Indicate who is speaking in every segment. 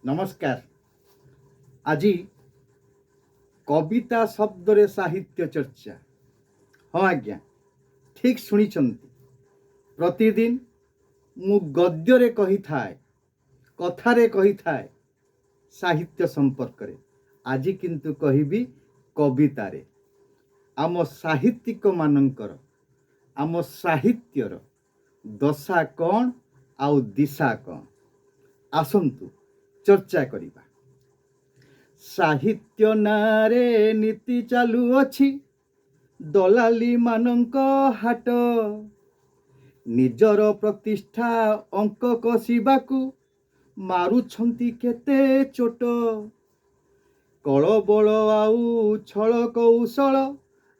Speaker 1: नमस्कार। आज कविता शब्दरे साहित्य चर्चा। हाँ आज्ञा, ठीक शुणी। प्रतिदिन मु गद्यरे कही थाए, कथारे कही थाए साहित्य संपर्क रे। आज किंतु कहिबी कवितारे। आम साहित्यिक मानकर आम साहित्यर दशा कौन आउ दिशा कौन, आसंतु चर्चा करिबा। साहित्य नारे नीति चालू अछि दलाली मानंक हाट। निजर प्रतिष्ठा अंक कषिबाकू मारुछंती केते चोट। कलबल आउ छल कौशल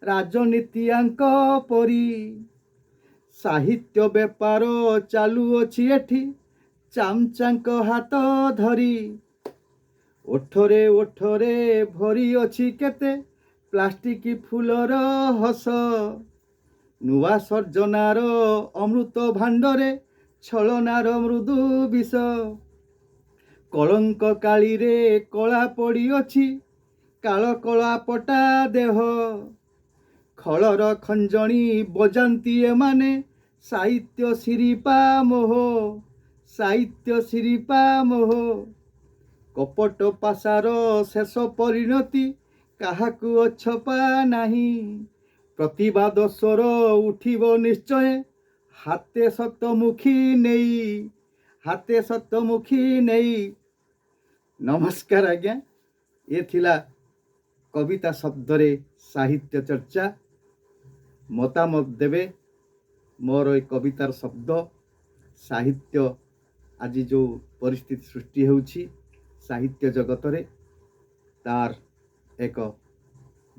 Speaker 1: राजनीतियांक परी। साहित्य बेपार चालू अछि एठी चामचांक हाथ धरी। ओठरे ओठरे भरी अछि केते प्लास्टिक फूलर हस। नुआ सर्जनार अमृत भांडरे छलनार मृदु विष। कलंक काली रे कला पड़ी अछि काल कला पटा देह। खलर खंजणी बजांती एमाने साहित्य सिरिपा मोह, साहित्य सिरिपा मोह। कपट पासार शेष परिणति काहाकू अछपा नाही। प्रतिवाद स्वर उठिब निश्चय हाते सतमुखी नेई, हाते सतमुखी नेई। नमस्कार आज्ञा, ये थिला कविता शब्दरे साहित्य चर्चा। मतामत देवे मोर ए कवितार शब्द साहित्य आज जो परिस्थिति सृष्टि होउछि साहित्य जगतरे तार एक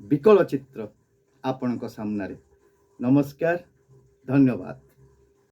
Speaker 1: विकल चित्र आपणक सामने। नमस्कार, धन्यवाद।